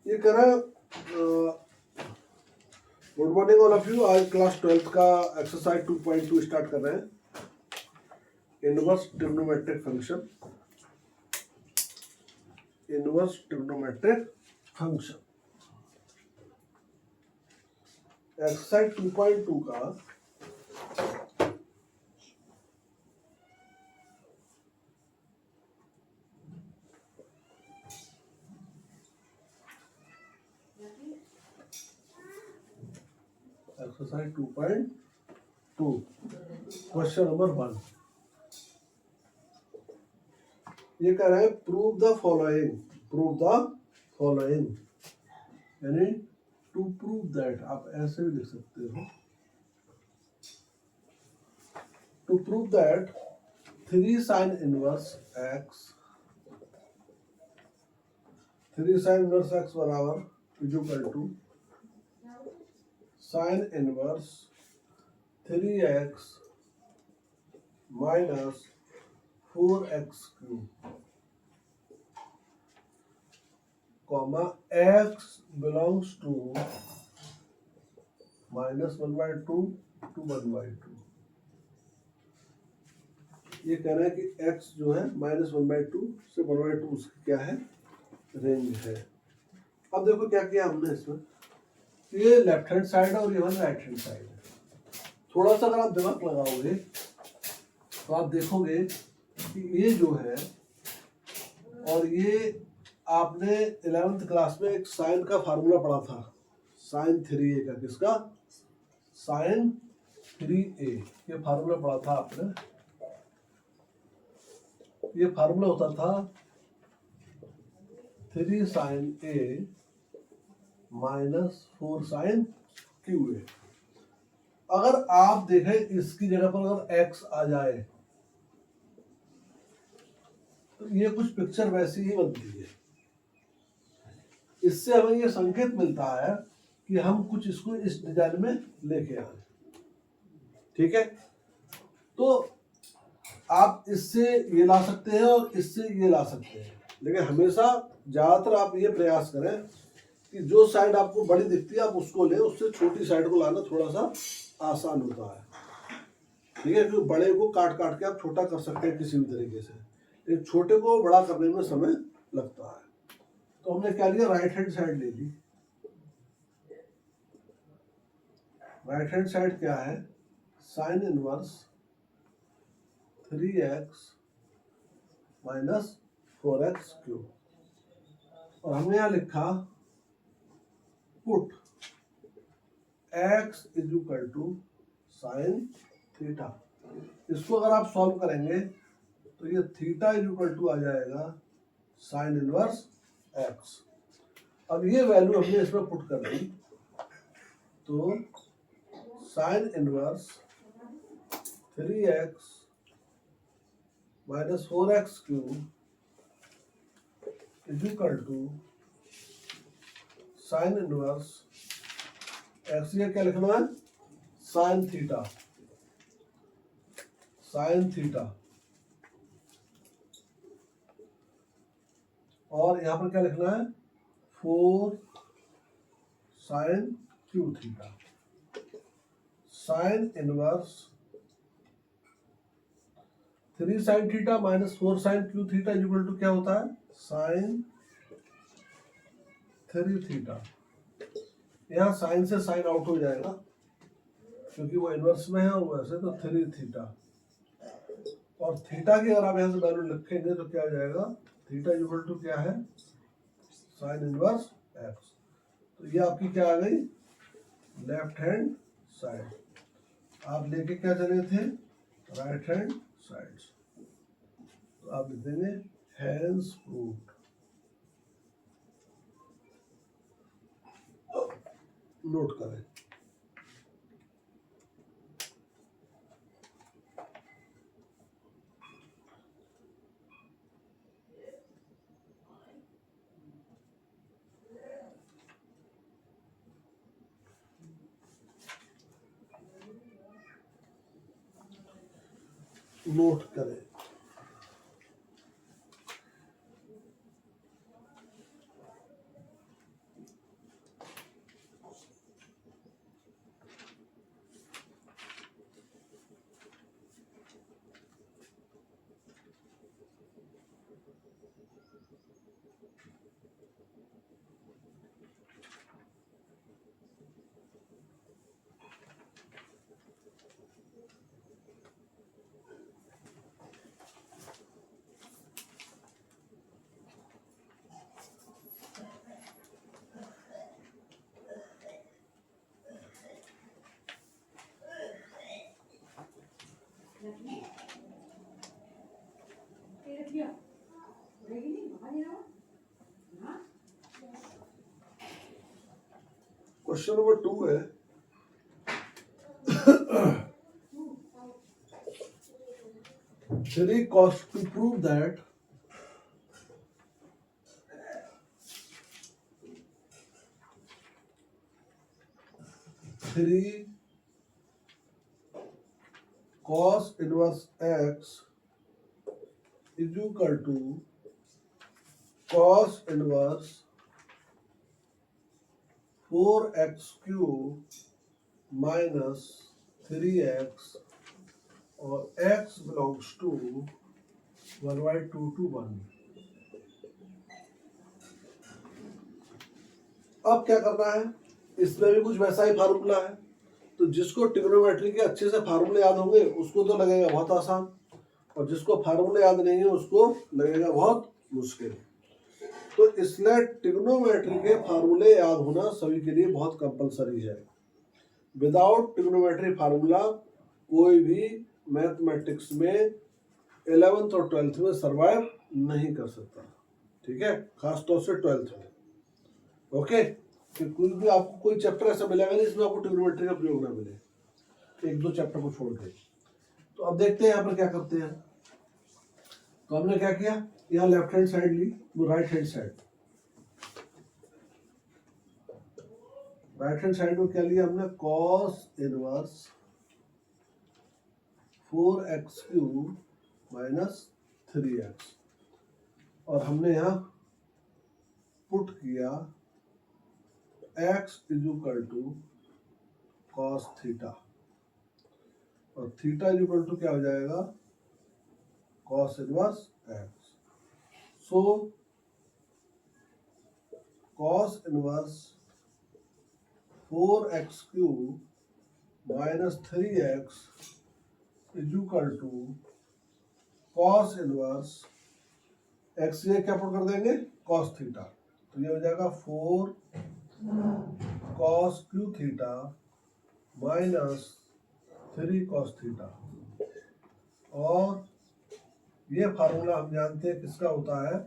ये कह रहा है good morning all of you. आज क्लास 12th का एक्सरसाइज 2.2 स्टार्ट कर रहे हैं। Inverse trigonometric function, inverse trigonometric function. Exercise 2.2 का एक्सरसाइज 2.2 क्वेश्चन नंबर 1 ये कह रहा है प्रूव द फॉलोइंग, यानी टू प्रूव दैट। आप ऐसे भी लिख सकते हो, to prove that 3 sin inverse x बराबर equal to sin inverse 3x minus 4x cube comma x belongs to -1/2 to 1/2। ये कह रहे हैं कि x जो है -1/2 से 1/2 उसकी क्या है, रेंज है। अब देखो क्या किया हमने इसमें, ये लेफ्ट हैंड साइड है और ये वाला राइट हैंड साइड है। थोड़ा सा अगर आप दिमाग लगाओगे तो आप देखोगे कि ये जो है, और ये आपने 11th क्लास में एक साइन का फार्मूला पढ़ा था, साइन 3a का। किसका? Sign 3a। ये फार्मूला पढ़ा था आपने। ये फार्मूला होता था 3 sin a minus 4 sin QA। अगर आप देखें इसकी जगह पर अगर x आ जाए तो ये कुछ पिक्चर वैसी ही बनती है। इससे हमें ये संकेत मिलता है कि हम कुछ इसको इस डिजाइन में लेके आए। ठीक है, तो आप इससे ये ला सकते हैं और इससे ये ला सकते हैं, लेकिन हमेशा ज्यादातर आप ये प्रयास करें कि जो साइड आपको बड़ी दिखती है आप उसको लें, उससे छोटी साइड को लाना थोड़ा सा आसान होता है। ठीक है, क्योंकि बड़े को काट काट के आप छोटा कर सकते हैं किसी भी तरीके से, लेकिन छोटे को बड़ा करने में समय लगता है। तो हमने क्या लिया, राइट हैंड साइड ले ली। राइट हैंड साइड क्या है, sign inverse 3x minus 4x cube, और हमने यहां लिखा put x is equal to sine theta. इसको अगर आप सॉल्व करेंगे तो ये थीटा इज इक्वल टू आ जाएगा साइन इनवर्स x। अब ये वैल्यू हमने इसमें पुट कर दी, तो sine inverse 3x minus 4x cube is equal to sine inverse x। ये क्या लिखना है, साइन थीटा, साइन थीटा। और यहां पर क्या लिखना है, 4 sine cube theta. Sine inverse 3 sine theta minus 4 sine cube theta equal to क्या होता है, साइन 3 थीटा। यहाँ साइन से साइन आउट हो जाएगा क्योंकि वो इनवर्स में है, और वैसे तो 3 थीटा। और थीटा की अगर आप यहाँ से वैल्यू लिखेंगे तो क्या हो जाएगा, थीटा इक्वल टू क्या है, साइन इनवर्स एक्स। तो ये आपकी क्या आ गई, लेफ्ट हैंड साइड। आप लेके क्या चले थे, राइट हैंड साइड। तो आप लिख देंगे हैंस प्रूव्ड। नोट करें, नोट करें। क्वेश्चन नंबर 2 है, three cos two prove that three cos inverse x is equal to cos inverse 4x cube minus 3x और x belongs to 1/2 to 1। अब क्या करना है, इसमें भी कुछ वैसा ही फार्मूला है, तो जिसको ट्रिग्नोमेट्री के अच्छे से फार्मूले याद होंगे उसको तो लगेगा बहुत आसान, और जिसको फार्मूले याद नहीं है उसको लगेगा बहुत मुश्किल। तो इसलिए ट्रिग्नोमेट्री के फार्मूले याद होना सभी के लिए बहुत कंपलसरी है। विदाउट ट्रिग्नोमेट्री फार्मूला कोई भी मैथमेटिक्स में 11th और 12th में सरवाइव नहीं कर सकता, ठीक है, खासतौर से 12th में। ओके, कि कोई भी आपको कोई चैप्टर ऐसा मिलेगा नहीं जिसमें आपको ट्रिग्नोमेट्री का प्रयोग ना मिले, एक दो चैप्टर को छोड़ के। तो अब देखते हैं यहाँ पर क्या करते हैं। तो हमने क्या किया, यहाँ लेफ्ट हैंड साइड ली, वो right hand side, right hand side में क्या लिया हमने, cos inverse 4x cube minus 3x, और हमने यहाँ पुट किया x is equal to cos theta, और थीटा इज इक्वल टू क्या हो जाएगा, cos inverse x। So cos inverse 4x cube minus 3x is equal to cos inverse x, ये क्या पुट कर देंगे, कॉस थीटा, तो ये हो जाएगा 4 cos Q theta minus 3 cos theta. और ये फार्मूला हम जानते हैं किसका होता है,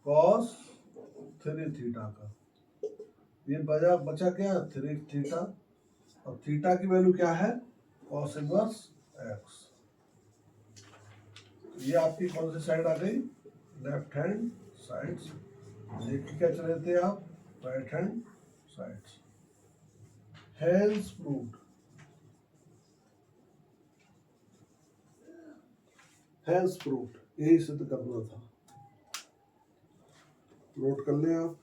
कॉस 3 थीटा का। ये बचा क्या, 3 थीटा, और थीटा की वैल्यू क्या है, कॉस इनवर्स एक्स। ये आपकी कौन सी साइड आ गई, लेफ्ट हैंड साइड। देखिए क्या चले थे आप, right hand sides. Hence proved, hence proved, यही सिद्ध करना था। नोट कर लें आप।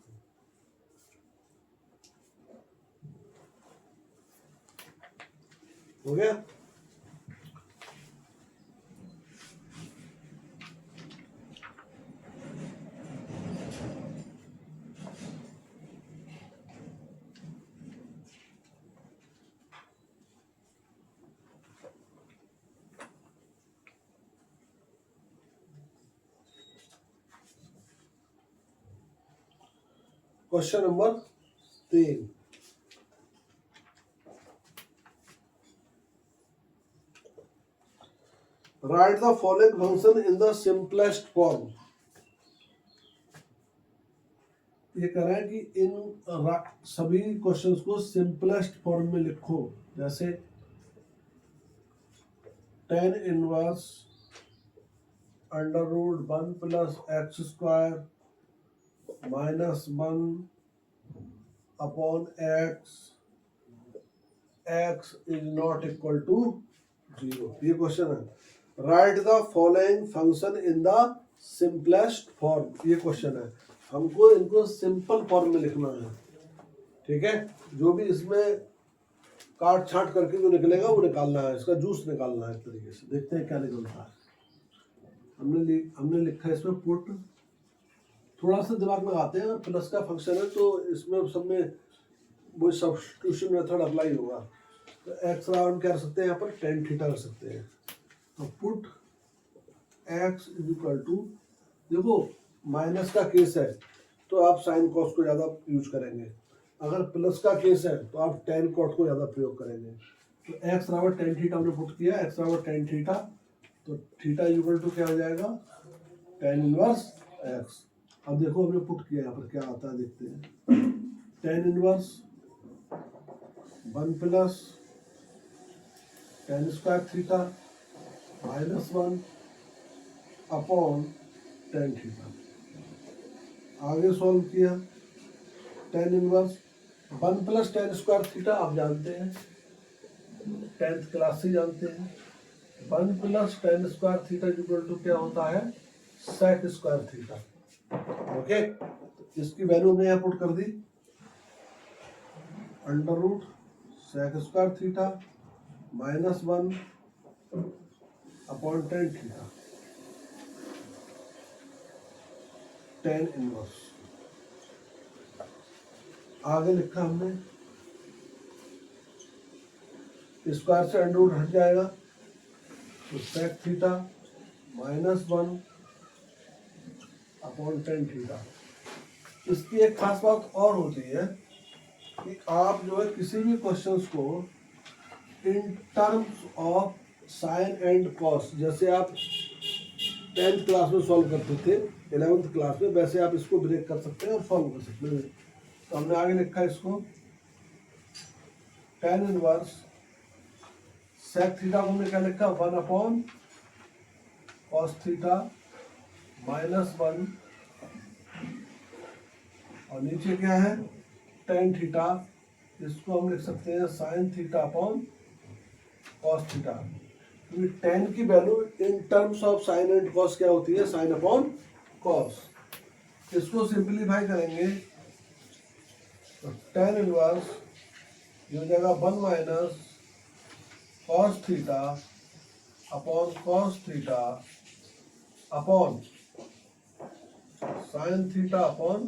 हो गया। Question number 3, right the following function in the simplest form. ये कह रहा है कि इन सभी क्वेश्चंस को सिंपलेस्ट फॉर्म में लिखो, जैसे tan inverse √1 plus x square minus 1 upon x is not equal to 0। ये क्वेश्चन है। Write the following function in the simplest form, ये क्वेश्चन है। हमको इनको सिंपल फॉर्म में लिखना है, ठीक है। जो भी इसमें काट छाट करके जो निकलेगा वो निकालना है, इसका जूस निकालना है एक तरीके से। देखते हैं क्या निकलता है। हमने लिखा है इसमें पुट, थोड़ा सा दिमाग लगाते हैं। प्लस का फंक्शन है तो इसमें सब में वो सब्स्टिट्यूशन मेथड अप्लाई होगा। तो एक्स हम क्या कर सकते हैं, यहाँ पर tan थीटा कर सकते हैं। तो put x is equal to, देखो माइनस का केस है तो आप साइन कॉस को ज़्यादा यूज करेंगे, अगर प्लस का केस है तो आप tan कॉट को ज़्यादा प्रयोग करेंगे। तो x बराबर tan थीटा हमने पुट किया, x बराबर tan थीटा, तो थीटा इज इक्वल टू क्या हो जाएगा, tan इनवर्स x। अब देखो हमने पुट किया, यहाँ पर क्या आता है देखते हैं। tan inverse 1 plus tan square theta minus 1 upon tan theta. आगे सॉल्व किया, tan inverse 1 plus tan square theta आप जानते हैं, 10th क्लास से जानते हैं। 1 plus tan square theta equal to क्या होता है, सेक स्क्वायर थीटा। ओके, इसकी वैल्यू हमने यहाँ पुट कर दी, under root sec square theta minus 1 upon tan theta, tan inverse. आगे लिखा हमने, स्क्वायर से अंडर रूट हट जाएगा तो sec theta minus 1 upon tan theta. इसकी एक खास बात और होती है कि आप जो है किसी भी क्वेश्चंस को in terms of sine and cos, जैसे आप 10th क्लास में सॉल्व करते थे 11th क्लास में, वैसे आप इसको ब्रेक कर सकते हैं और सॉल्व कर सकते हैं। तो हमने आगे लिखा है इसको, टेन इनवर्स सेक थीटा को हमने क्या लिखा, 1 अपॉन कॉस थीटा माइनस 1, और नीचे क्या है टेन थीटा, इसको हम लिख सकते हैं sine theta upon cos theta, क्योंकि टेन की value in terms of sine and cos क्या होती है, साइन अपॉन कॉस। इसको सिंप्लीफाई करेंगे तो टेन इनवर्स ये हो जाएगा 1 minus cos theta upon cos theta upon sine theta upon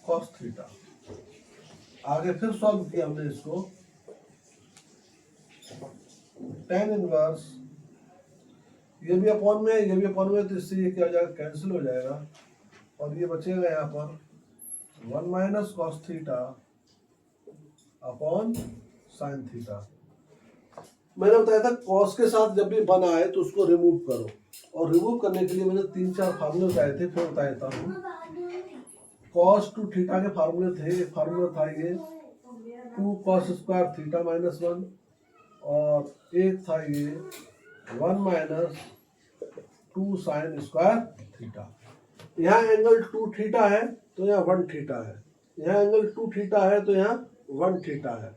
cos theta. आगे फिर सॉल्व किया हमने इसको, टेन इनवर्स ये भी अपॉन में ये भी अपॉन में, तो इससे ये क्या हो जाएगा, कैंसिल हो जाएगा, और ये बचेगा यहाँ पर 1 minus cos theta upon sine theta. मैंने बताया था कॉस के साथ जब भी 1 आए तो उसको रिमूव करो, और रिमूव करने के लिए मैंने 3-4 फार्मूले बताए थे, फिर बता देता हूँ। कॉस टू थीटा के फार्मूले थे, फार्मूला था ये 2 कॉस स्क्वायर थीटा माइनस 1, और एक था ये 1 माइनस 2 साइन स्क्वायर थीटा। यहाँ एंगल 2 थीटा है तो यहाँ 1 थीटा है, यहाँ एंगल 2 थीटा है तो यहाँ 1 थीटा है।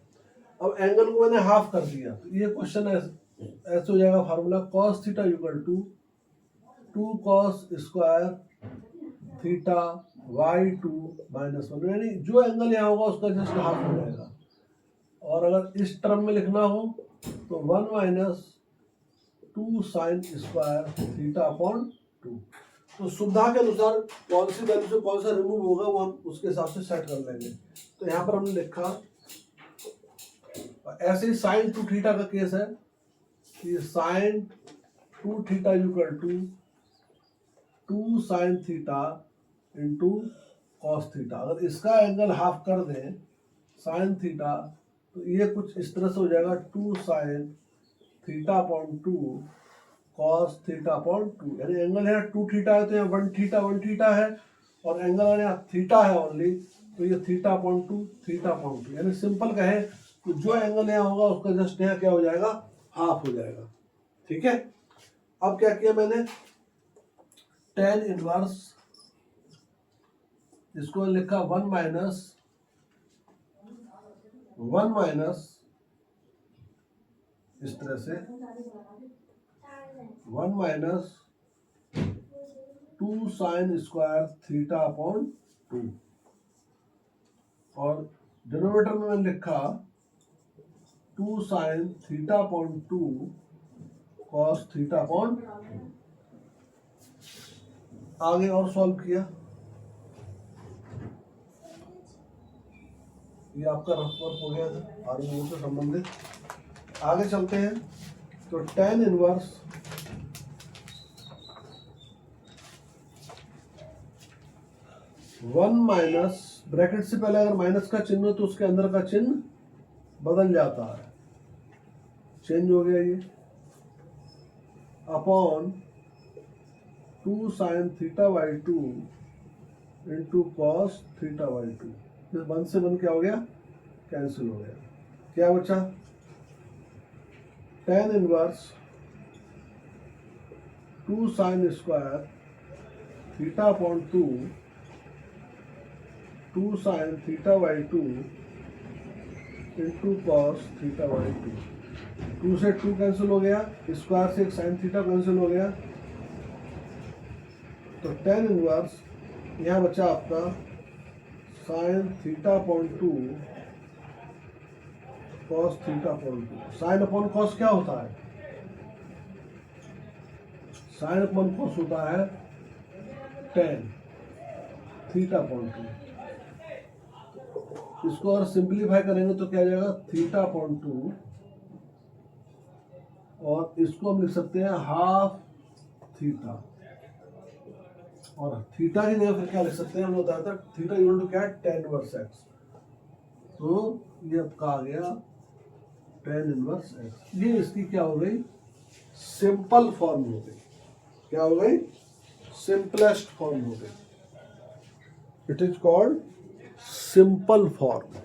अब एंगल को मैंने हाफ कर दिया, तो ये क्वेश्चन ऐसे हो जाएगा formula, cos theta equal to 2 cos square theta by two minus 1, यानी जो एंगल यहाँ होगा उसका जस्ट हाफ हो जाएगा। और अगर इस टर्म में लिखना हो तो 1 minus 2 sine square theta upon 2। तो सुविधा के अनुसार कौन सी वैल्यू से कौन सा रिमूव होगा वो हम उसके हिसाब से सेट कर लेंगे। तो यहाँ पर हमने लिखा, ऐसे ही साइन 2 थीटा का केस है कि sine 2 theta equal to 2 sine theta into cos theta. अगर इसका एंगल हाफ कर दें साइन थीटा तो ये कुछ इस तरह से हो जाएगा 2 sine theta upon 2 cos theta upon 2। यानी एंगल यहाँ 2 थीटा है तो यहाँ 1 थीटा है, और एंगल यहाँ थीटा है ओनली, तो ये थीटा अपॉन 2 थीटा अपॉन 2। यानी सिंपल कहे तो जो एंगल यहाँ होगा उसका जस्ट यहाँ क्या हो जाएगा, हाफ हो जाएगा। ठीक है, अब क्या किया मैंने, टेन इनवर्स इसको लिखा 1 माइनस इस तरह से 1 minus 2 sine square theta upon 2, और डिनोमिनेटर में मैंने लिखा 2 sine theta upon 2 cos theta upon 2। आगे और सॉल्व किया, ये आपका रफ वर्क हो गया था फार्मूले से संबंधित। आगे चलते हैं तो टेन इनवर्स 1 माइनस, ब्रैकेट से पहले अगर माइनस का चिन्ह हो तो उसके अंदर का चिन्ह बदल जाता है, चेंज हो गया ये, upon 2 sine theta by 2 into cos theta by 2। फिर 1 से 1 क्या हो गया, कैंसिल हो गया। क्या बचा, tan inverse 2 sin square theta upon 2 sin theta by 2 into cos theta by 2 से 2 कैंसिल हो गया, स्क्वायर से एक साइन थीटा कैंसिल हो गया, तो tan इनवर्स यहाँ बचा आपका sine theta upon 2 cos theta upon 2। Sine upon cos क्या होता है, साइन अपॉन कॉस होता है tan थीटा अपॉन 2। इसको अगर सिंप्लीफाई करेंगे तो क्या जाएगा, थीटा अपॉन 2, और इसको हम लिख सकते हैं हाफ थीटा, और थीटा की जगह फिर क्या लिख सकते हैं, हम बताया था थीटा इक्वल टू क्या है, tan इनवर्स x। तो ये आपका आ गया tan इनवर्स x। ये इसकी क्या हो गई, सिंपल फॉर्म हो गई। क्या हो गई, सिंपलेस्ट फॉर्म हो गई। It is called simple form.